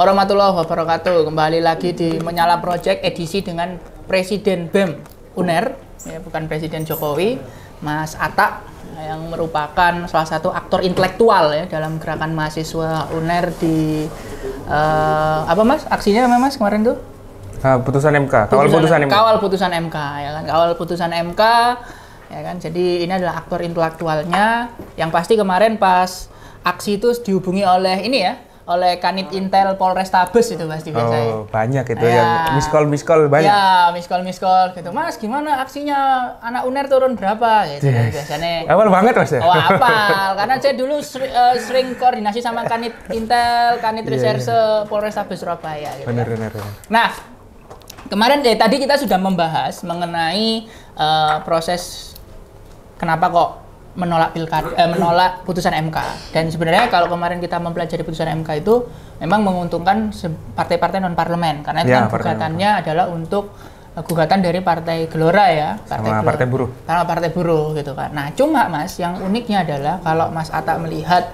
warahmatullahi wabarakatuh. Kembali lagi di Menyala Project edisi dengan Presiden BEM UNER, ya, bukan Presiden Jokowi, Mas Atta, yang merupakan salah satu aktor intelektual ya dalam gerakan mahasiswa UNER di apa Mas? Aksinya apa Mas kemarin tuh? Putusan MK, kawal putusan MK. Kawal putusan MK, ya kan? Kawal putusan MK, ya kan? Jadi ini adalah aktor intelektualnya. Yang pasti kemarin pas aksi itu dihubungi oleh ini ya, oleh Kanit Intel Polrestabes itu pasti biasanya. Oh, banyak itu ya. Yang miss call banyak. Ya, miss call gitu. Mas, gimana aksinya anak UNER turun berapa gitu biasanya. Awal banget Mas ya? Oh, apal. Karena saya dulu sering koordinasi sama Kanit Intel, Kanit Reserse Polrestabes Surabaya gitu. Benar. Nah, kemarin tadi kita sudah membahas mengenai proses kenapa kok menolak menolak putusan MK. Dan sebenarnya kalau kemarin kita mempelajari putusan MK itu memang menguntungkan partai-partai non parlemen karena itu kan gugatannya adalah untuk gugatan dari Partai Gelora ya, Partai Buruh. Sama Partai Buruh gitu kan. Nah, cuma Mas, yang uniknya adalah kalau Mas Atta melihat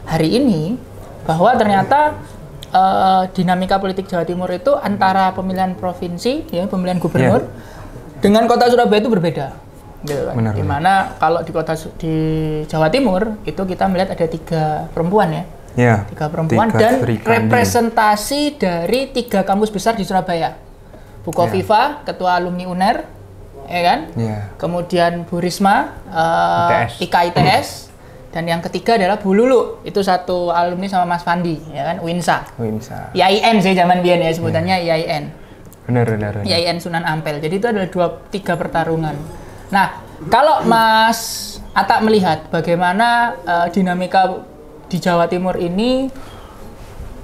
hari ini bahwa ternyata dinamika politik Jawa Timur itu antara pemilihan provinsi ya, pemilihan gubernur dengan kota Surabaya itu berbeda. Gitu kan. Dimana kalau di Jawa Timur itu kita melihat ada 3 perempuan ya, 3 perempuan dan representasi dari 3 kampus besar di Surabaya. Bu Kofifa, ketua alumni UNER, ya kan? Kemudian Bu Risma, IKITS, dan yang ketiga adalah Bu Lulu, itu satu alumni sama Mas Fandi, ya kan? Winsa. IAIN sih zaman biyen ya sebutannya IAIN. Benar. IAIN Sunan Ampel. Jadi itu adalah 3 pertarungan. Nah, kalau Mas Atta melihat bagaimana dinamika di Jawa Timur ini,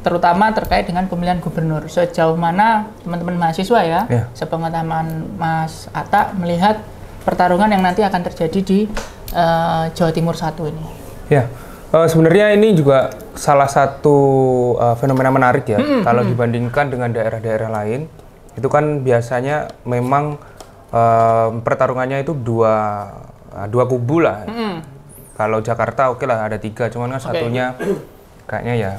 terutama terkait dengan pemilihan gubernur, sejauh mana teman-teman mahasiswa ya, sepengetahuan Mas Atta melihat pertarungan yang nanti akan terjadi di Jawa Timur 1 ini? Ya, sebenarnya ini juga salah satu fenomena menarik ya, kalau dibandingkan dengan daerah-daerah lain, itu kan biasanya memang pertarungannya itu dua kubu lah. Kalau Jakarta oke lah ada 3, cuman kan satunya kayaknya ya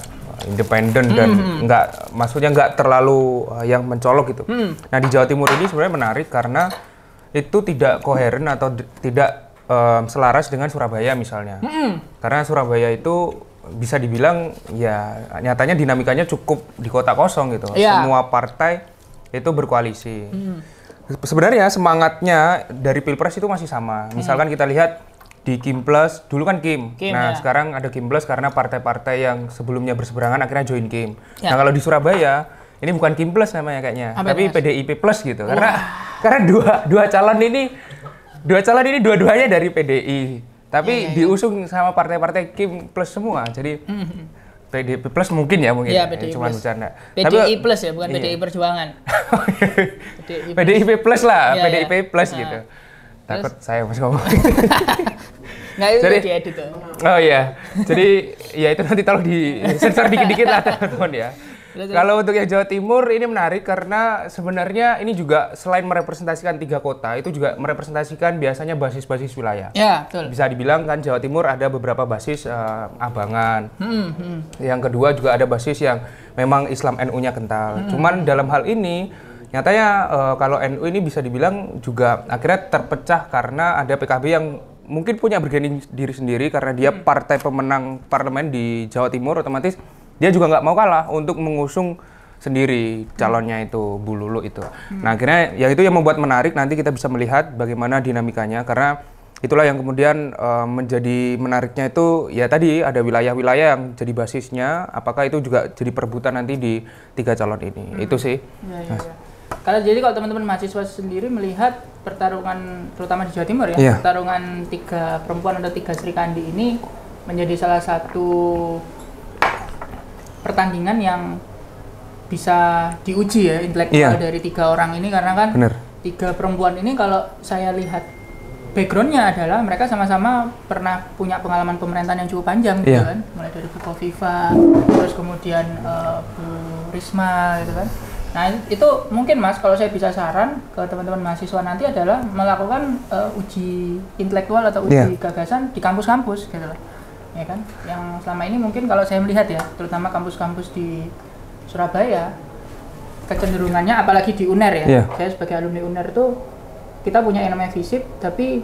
independen dan maksudnya nggak terlalu yang mencolok gitu. Nah di Jawa Timur ini sebenarnya menarik karena itu tidak koheren atau tidak selaras dengan Surabaya misalnya. Karena Surabaya itu bisa dibilang ya nyatanya dinamikanya cukup di kota kosong gitu. Semua partai itu berkoalisi. Sebenarnya semangatnya dari Pilpres itu masih sama. Misalkan kita lihat di Kim Plus, dulu kan Kim. Nah, sekarang ada Kim Plus karena partai-partai yang sebelumnya berseberangan akhirnya join Kim. Nah, kalau di Surabaya, ini bukan Kim Plus namanya kayaknya, tapi PDIP Plus gitu. Karena dua calon ini dua-duanya dari PDI. Tapi diusung sama partai-partai Kim Plus semua. Jadi PDIP Plus mungkin ya cuma bercanda. PDI Plus ya, bukan PDI Perjuangan. PDIP Plus lah, PDIP Plus gitu. Takut saya masih ngomong. Nggak, itu jadi edit. Oh iya, jadi ya itu nanti tolong di sensor dikit-dikit lah teman-teman ya. Kalau untuk yang Jawa Timur ini menarik karena sebenarnya ini juga selain merepresentasikan 3 kota, itu juga merepresentasikan biasanya basis-basis wilayah. Ya, betul. Bisa dibilang kan Jawa Timur ada beberapa basis Abangan. Yang kedua juga ada basis yang memang Islam NU-nya kental. Cuman dalam hal ini nyatanya kalau NU ini bisa dibilang juga akhirnya terpecah karena ada PKB yang mungkin punya bergaining diri sendiri karena dia partai pemenang parlemen di Jawa Timur, otomatis dia juga nggak mau kalah untuk mengusung sendiri calonnya itu Bu Lulu itu. Nah akhirnya ya itu yang membuat menarik, nanti kita bisa melihat bagaimana dinamikanya karena itulah yang kemudian menjadi menariknya itu ya tadi ada wilayah-wilayah yang jadi basisnya, apakah itu juga jadi perebutan nanti di 3 calon ini. Itu sih. Kalau teman-teman mahasiswa sendiri melihat pertarungan terutama di Jawa Timur ya, pertarungan 3 perempuan atau 3 Sri Kandi ini menjadi salah satu pertandingan yang bisa diuji ya intelektual dari 3 orang ini karena kan 3 perempuan ini kalau saya lihat backgroundnya adalah mereka sama-sama pernah punya pengalaman pemerintahan yang cukup panjang gitu kan, mulai dari Bu Kofifa, terus kemudian Bu Risma gitu kan. Nah itu mungkin Mas, kalau saya bisa saran ke teman-teman mahasiswa nanti adalah melakukan uji intelektual atau uji gagasan di kampus-kampus gitu loh, ya kan? Yang selama ini mungkin kalau saya melihat ya, terutama kampus-kampus di Surabaya kecenderungannya, apalagi di UNER ya, saya sebagai alumni UNER tuh kita punya yang namanya FISIP, tapi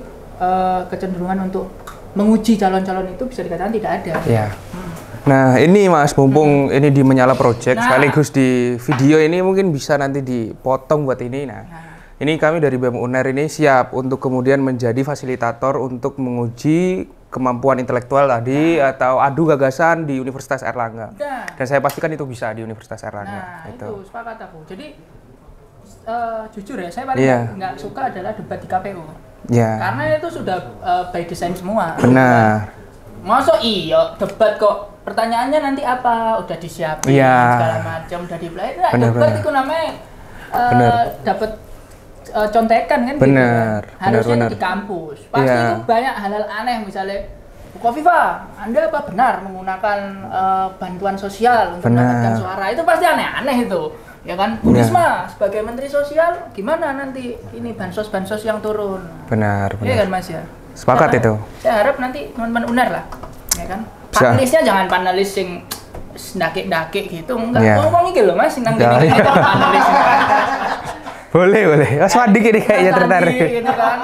kecenderungan untuk menguji calon-calon itu bisa dikatakan tidak ada. Nah ini Mas, mumpung ini di Menyala Project, sekaligus di video ini mungkin bisa nanti dipotong buat ini. Ini kami dari BEM UNER ini siap untuk kemudian menjadi fasilitator untuk menguji kemampuan intelektual tadi atau adu gagasan di Universitas Airlangga. Dan saya pastikan itu bisa di Universitas Airlangga. Nah, itu sepakat aku. Jadi jujur ya, saya paling nggak suka adalah debat di KPU. Karena itu sudah by design semua. Benar. Masa iya debat kok pertanyaannya nanti apa udah disiapin segala macam udah di-play. Nah, debat itu namanya dapat contekan kan gitu kan. Harusnya di kampus. Pasti itu banyak hal-hal aneh, misalnya Bu Kofifa, Anda apa benar menggunakan bantuan sosial untuk mendapatkan suara? Itu pasti aneh-aneh itu. Ya kan, Bu Risma sebagai Menteri Sosial gimana nanti ini bansos-bansos yang turun? Benar. Iya kan Mas ya? Sepakat itu. Saya harap nanti teman-teman UNER lah, ya kan? Panelisnya jangan panelis yang ndake-ndake gitu, enggak. Ngomong iki lho Mas, nang gini itu panelis. Boleh. Oh, Swadik ini kayaknya tertarik. Gitu kan.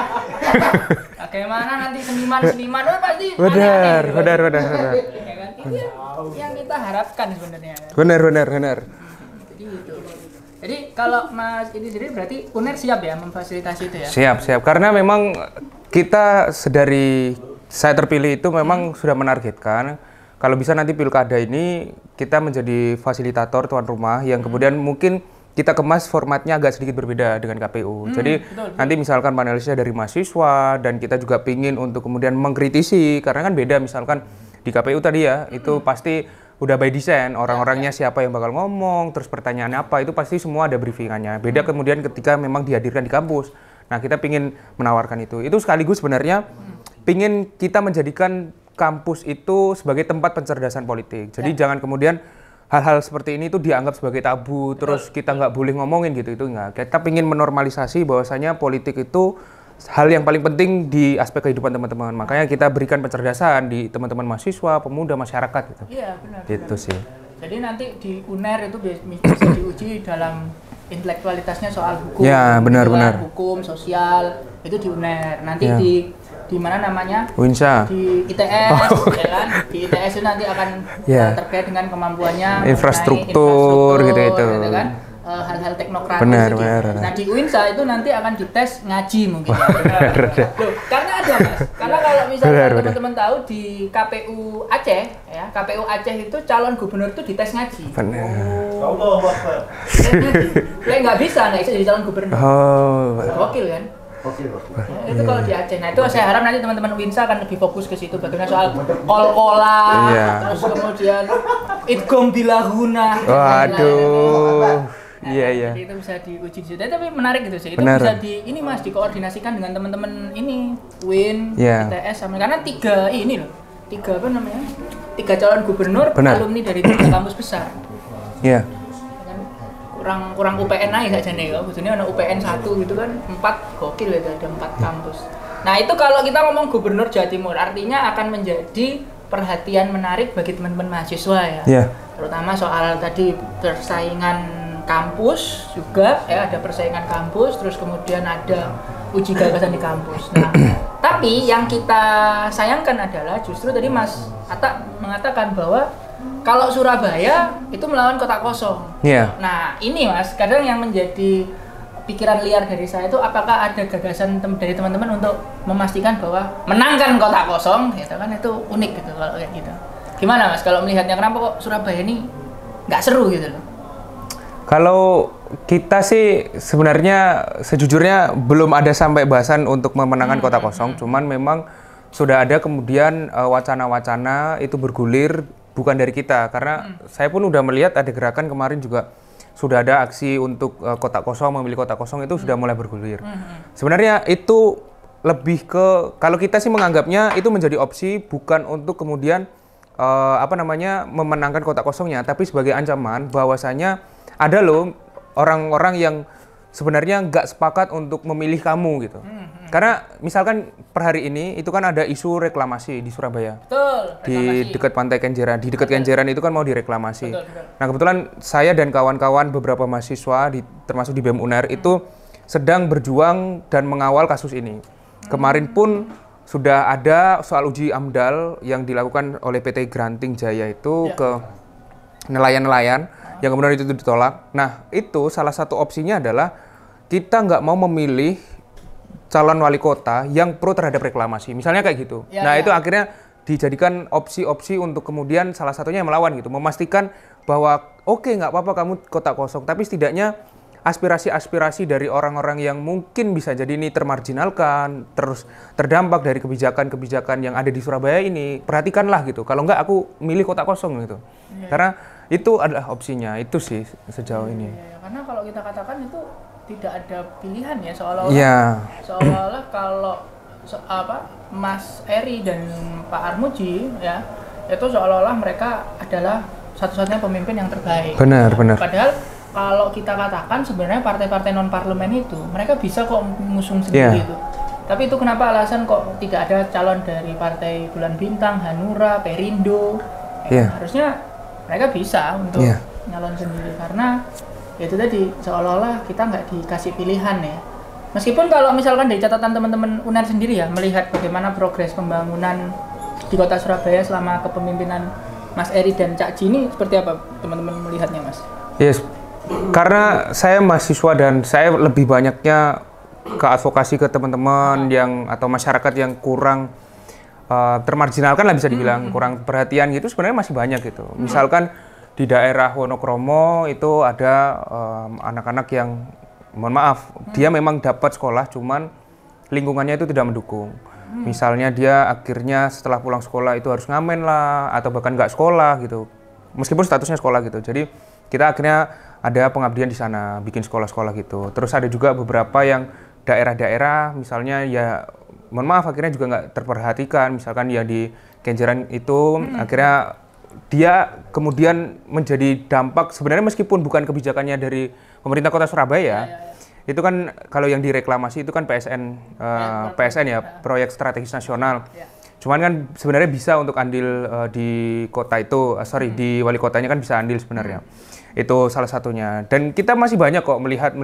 Bagaimana nanti seniman pasti benar. Ya kan? Ini yang kita harapkan sebenarnya. Benar. Jadi kalau Mas ini sendiri berarti UNER siap ya memfasilitasi itu ya? Siap. Karena memang kita dari saya terpilih itu memang sudah menargetkan kalau bisa nanti pilkada ini kita menjadi fasilitator tuan rumah yang kemudian mungkin kita kemas formatnya agak sedikit berbeda dengan KPU. Jadi betul. Nanti misalkan panelisnya dari mahasiswa dan kita juga pingin untuk kemudian mengkritisi karena kan beda misalkan di KPU tadi ya itu pasti udah by design orang-orangnya siapa yang bakal ngomong terus pertanyaannya apa itu pasti semua ada briefingannya. Beda kemudian ketika memang dihadirkan di kampus. Nah kita pingin menawarkan itu sekaligus sebenarnya pingin kita menjadikan kampus itu sebagai tempat pencerdasan politik. Jadi jangan kemudian hal-hal seperti ini tuh dianggap sebagai tabu, terus kita nggak boleh ngomongin gitu, itu nggak. Kita ingin menormalisasi bahwasanya politik itu hal yang paling penting di aspek kehidupan teman-teman. Makanya kita berikan pencerdasan di teman-teman mahasiswa, pemuda, masyarakat gitu. Iya, benar. Gitu benar. sih. Jadi nanti di UNER itu bisa diuji dalam intelektualitasnya soal hukum. Ya, benar. Hukum, sosial, itu di UNER. Nanti di mana namanya? UINSA. Di ITS, ya kan? Di ITS itu nanti akan terkait dengan kemampuannya infrastruktur gitu kan? Hal-hal teknokratis. Benar. Nah di UINSA itu nanti akan dites ngaji mungkin. Loh, karena ada Mas. Karena kalau misalnya teman-teman tahu di KPU Aceh, ya KPU Aceh itu calon gubernur itu dites ngaji. Benar. Lek nggak bisa, nggak bisa jadi calon gubernur. Gokil kan? Ya, itu kalau di Aceh. Nah itu saya harap nanti teman-teman UINSA akan lebih fokus ke situ. Bagaimana soal kol-kola, terus kemudian idgom bilahuna. Waduh. Iya. Jadi itu bisa diuji di situ. Tapi menarik gitu sih. Itu bisa ini Mas dikoordinasikan dengan teman-teman ini UIN, ITS sama karena tiga calon gubernur alumni dari 3 kampus besar. Iya. Kurang UPN aja saja nih, maksudnya ada UPN 1 gitu kan, 4 gokil ya, ada 4 kampus. Nah itu kalau kita ngomong gubernur Jawa Timur, artinya akan menjadi perhatian menarik bagi teman-teman mahasiswa ya. Terutama soal tadi persaingan kampus juga, ya ada persaingan kampus, terus kemudian ada uji gagasan di kampus. Nah, tapi yang kita sayangkan adalah justru tadi Mas Atta mengatakan bahwa kalau Surabaya itu melawan kota kosong. Nah ini Mas, kadang yang menjadi pikiran liar dari saya itu apakah ada gagasan dari teman-teman untuk memastikan bahwa menangkan kota kosong, gitu kan itu unik gitu kalau kayak gitu. Gimana Mas kalau melihatnya kenapa kok Surabaya ini nggak seru gitu loh? Kalau kita sih sebenarnya sejujurnya belum ada sampai bahasan untuk memenangkan kota kosong, cuman memang sudah ada kemudian wacana-wacana itu bergulir. Bukan dari kita, karena saya pun udah melihat ada gerakan kemarin juga sudah ada aksi untuk kota kosong, memilih kota kosong itu sudah mulai bergulir. Sebenarnya itu lebih ke, kalau kita sih menganggapnya itu menjadi opsi bukan untuk kemudian memenangkan kota kosongnya, tapi sebagai ancaman bahwasanya ada loh orang-orang yang sebenarnya nggak sepakat untuk memilih kamu gitu. Karena misalkan per hari ini itu kan ada isu reklamasi di Surabaya. Betul, di reklamasi. dekat Pantai Kenjeran. Di dekat Kenjeran itu kan mau direklamasi. Betul. Nah, kebetulan saya dan kawan-kawan beberapa mahasiswa termasuk di BEM UNER itu sedang berjuang dan mengawal kasus ini. Kemarin pun sudah ada soal uji AMDAL yang dilakukan oleh PT Granting Jaya itu ke nelayan-nelayan yang kemudian itu ditolak. Nah, itu salah satu opsinya adalah kita nggak mau memilih calon wali kota yang pro terhadap reklamasi. Misalnya kayak gitu. Itu akhirnya dijadikan opsi-opsi untuk kemudian salah satunya yang melawan gitu. Memastikan bahwa oke, nggak apa-apa kamu kota kosong, tapi setidaknya aspirasi-aspirasi dari orang-orang yang mungkin bisa jadi ini termarginalkan, terus terdampak dari kebijakan-kebijakan yang ada di Surabaya ini, perhatikanlah gitu. Kalau nggak aku milih kota kosong gitu. Karena itu adalah opsinya, itu sih sejauh ini. Karena kalau kita katakan itu tidak ada pilihan ya, seolah-olah kalau Mas Eri dan Pak Armuji ya itu seolah-olah mereka adalah satu-satunya pemimpin yang terbaik. Benar. Padahal kalau kita katakan sebenarnya partai-partai non parlemen itu mereka bisa kok mengusung sendiri itu. Tapi itu kenapa alasan kok tidak ada calon dari Partai Bulan Bintang, Hanura, Perindo? Harusnya mereka bisa untuk nyalon sendiri karena itu tadi seolah-olah kita nggak dikasih pilihan ya. Meskipun kalau misalkan dari catatan teman-teman UNER sendiri ya melihat bagaimana progres pembangunan di kota Surabaya selama kepemimpinan Mas Eri dan Cak Ji ini seperti apa teman-teman melihatnya, Mas? Yes, karena saya mahasiswa dan saya lebih banyaknya ke advokasi ke teman-teman yang atau masyarakat yang kurang termarginalkan lah bisa dibilang, kurang perhatian gitu sebenarnya masih banyak gitu. Misalkan di daerah Wonokromo itu ada anak-anak yang, mohon maaf, dia memang dapat sekolah, cuman lingkungannya itu tidak mendukung. Misalnya dia akhirnya setelah pulang sekolah itu harus ngamen lah, atau bahkan nggak sekolah gitu, meskipun statusnya sekolah gitu. Jadi kita akhirnya ada pengabdian di sana, bikin sekolah-sekolah gitu. Terus ada juga beberapa yang daerah-daerah, misalnya ya, mohon maaf, akhirnya juga nggak terperhatikan. Misalkan ya di Kenjeran itu akhirnya dia kemudian menjadi dampak sebenarnya meskipun bukan kebijakannya dari pemerintah kota Surabaya, itu kan kalau yang direklamasi itu kan PSN ya, proyek strategis nasional. Cuman kan sebenarnya bisa untuk andil di kota itu, di wali kotanya kan bisa andil sebenarnya. Itu salah satunya. Dan kita masih banyak kok melihat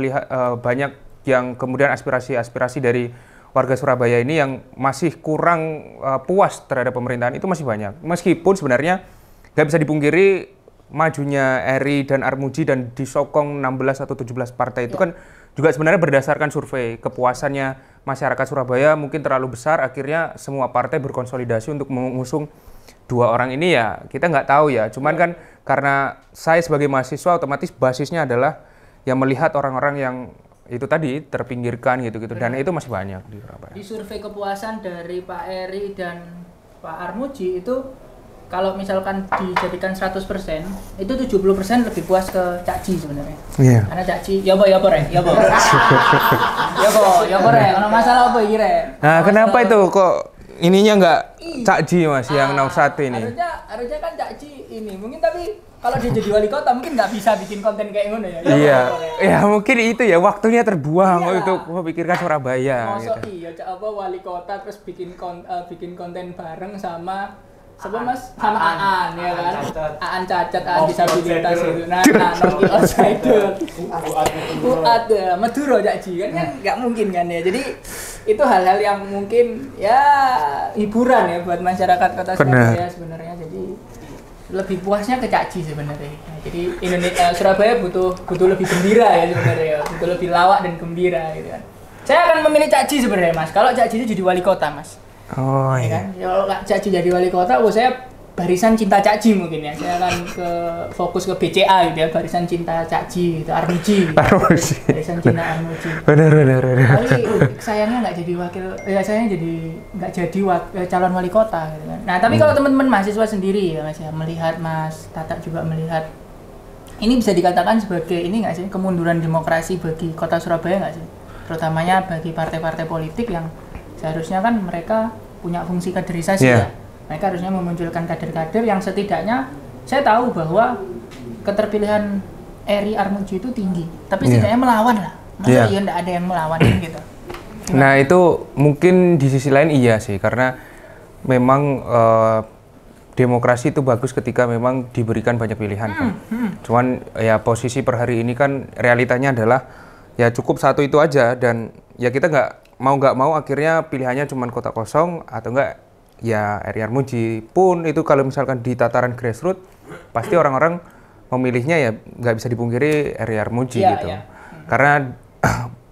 banyak yang kemudian aspirasi dari warga Surabaya ini yang masih kurang puas terhadap pemerintahan, itu masih banyak. Meskipun sebenarnya nggak bisa dipungkiri majunya Eri dan Armuji dan disokong 16 atau 17 partai itu kan juga sebenarnya berdasarkan survei. Kepuasannya masyarakat Surabaya mungkin terlalu besar, akhirnya semua partai berkonsolidasi untuk mengusung dua orang ini ya, kita nggak tahu ya. Cuman kan karena saya sebagai mahasiswa otomatis basisnya adalah yang melihat orang-orang yang itu tadi terpinggirkan gitu-gitu, dan itu masih banyak di Surabaya. Di survei kepuasan dari Pak Eri dan Pak Armuji itu kalau misalkan dijadikan 100%, itu 70% lebih puas ke Cak Ji sebenarnya. Karena Cak Ji, ya apa re? Ono masalah apa iki re? Nah, kenapa itu kok ininya nggak Cak Ji Mas yang nomor 1 ini? Harusnya kan Cak Ji ini, mungkin tapi kalau dia jadi wali kota mungkin nggak bisa bikin konten kayak ngono ya. Ya mungkin itu ya waktunya terbuang untuk memikirkan Surabaya. Masa iya wali kota terus bikin konten bareng sama Mas sama Aan ya kan. Aan cacat, Aan disabilitas itu. Nah, Nongki outsider. Buat Maduro Cak Ji kan nggak mungkin kan ya. Jadi itu hal-hal yang mungkin ya hiburan ya buat masyarakat kota Surabaya sebenarnya. Jadi lebih puasnya ke Cak Ji sebenarnya. Jadi Surabaya butuh lebih gembira ya sebenarnya, butuh lebih lawak dan gembira gitu kan. Saya akan memilih Cak Ji sebenarnya Mas. Kalau Cak Ji itu jadi wali kota Mas. Oh iya. Kan? Kalau Cak Ji jadi wali kota, saya barisan cinta Cak Ji mungkin ya. Saya akan fokus ke BCA gitu ya, barisan cinta Cak Ji, itu Armuji. Barisan cinta Armuji. Benar. Tapi sayangnya nggak jadi calon wali kota gitu kan. Nah, tapi kalau teman-teman mahasiswa sendiri ya Mas ya, melihat Mas Tata juga melihat ini bisa dikatakan sebagai ini nggak sih, kemunduran demokrasi bagi kota Surabaya nggak sih? Terutamanya bagi partai-partai politik yang seharusnya kan mereka punya fungsi kaderisasi ya. Mereka harusnya memunculkan kader-kader yang setidaknya saya tahu bahwa keterpilihan Eri Armuji itu tinggi, tapi setidaknya melawan lah. Masa ya nggak ada yang melawan gitu. Nah itu mungkin di sisi lain iya sih, karena memang demokrasi itu bagus ketika memang diberikan banyak pilihan kan. Cuman ya posisi per hari ini kan realitanya adalah ya cukup satu itu aja, dan ya kita nggak mau akhirnya pilihannya cuma kota kosong atau enggak ya Eri Armuji. Pun itu kalau misalkan di tataran grassroots pasti orang-orang memilihnya ya nggak bisa dipungkiri Eri Armuji gitu. Karena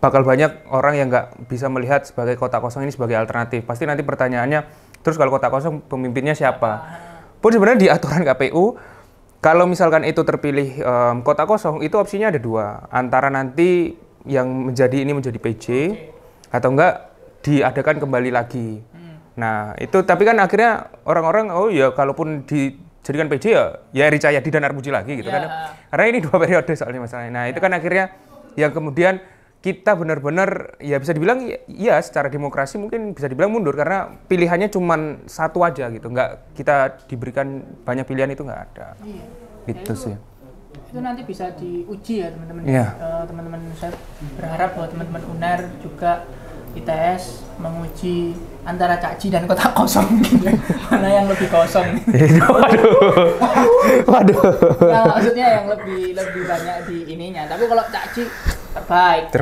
bakal banyak orang yang nggak bisa melihat sebagai kota kosong ini sebagai alternatif. Pasti nanti pertanyaannya, terus kalau kota kosong pemimpinnya siapa? Pun sebenarnya di aturan KPU, kalau misalkan itu terpilih kota kosong, itu opsinya ada dua. Antara nanti yang menjadi PJ, atau enggak diadakan kembali lagi. Nah, itu tapi kan akhirnya orang-orang, oh ya kalaupun dijadikan PJ ya Eri Cahyadi dan Armuji lagi gitu kan. Karena ini 2 periode soalnya masalahnya. Nah, itu kan akhirnya yang kemudian kita benar-benar ya bisa dibilang ya secara demokrasi mungkin bisa dibilang mundur karena pilihannya cuma satu aja gitu, nggak kita diberikan banyak pilihan, itu nggak ada. Gitu sih. Itu nanti bisa diuji ya teman-teman. Teman-teman, saya berharap bahwa teman-teman UNER juga ITS menguji antara Cakji dan kota kosong gitu. Mana yang lebih kosong? Waduh. Ya, maksudnya yang lebih banyak di ininya. Tapi kalau Cakji terbaik.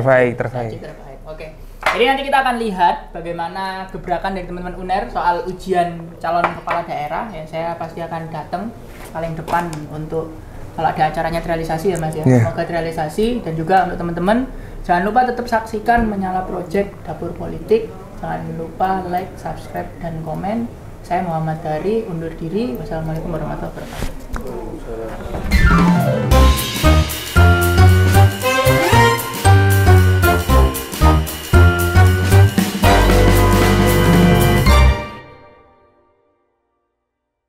Oke. Jadi nanti kita akan lihat bagaimana gebrakan dari teman-teman UNER soal ujian calon kepala daerah. Ya, saya pasti akan datang paling depan untuk kalau ada acaranya terrealisasi ya Mas ya. Semoga terrealisasi, dan juga untuk teman-teman jangan lupa tetap saksikan Menyala Project Dapur Politik. Jangan lupa like, subscribe, dan komen. Saya Muhammad Dari undur diri. Wassalamualaikum warahmatullahi wabarakatuh.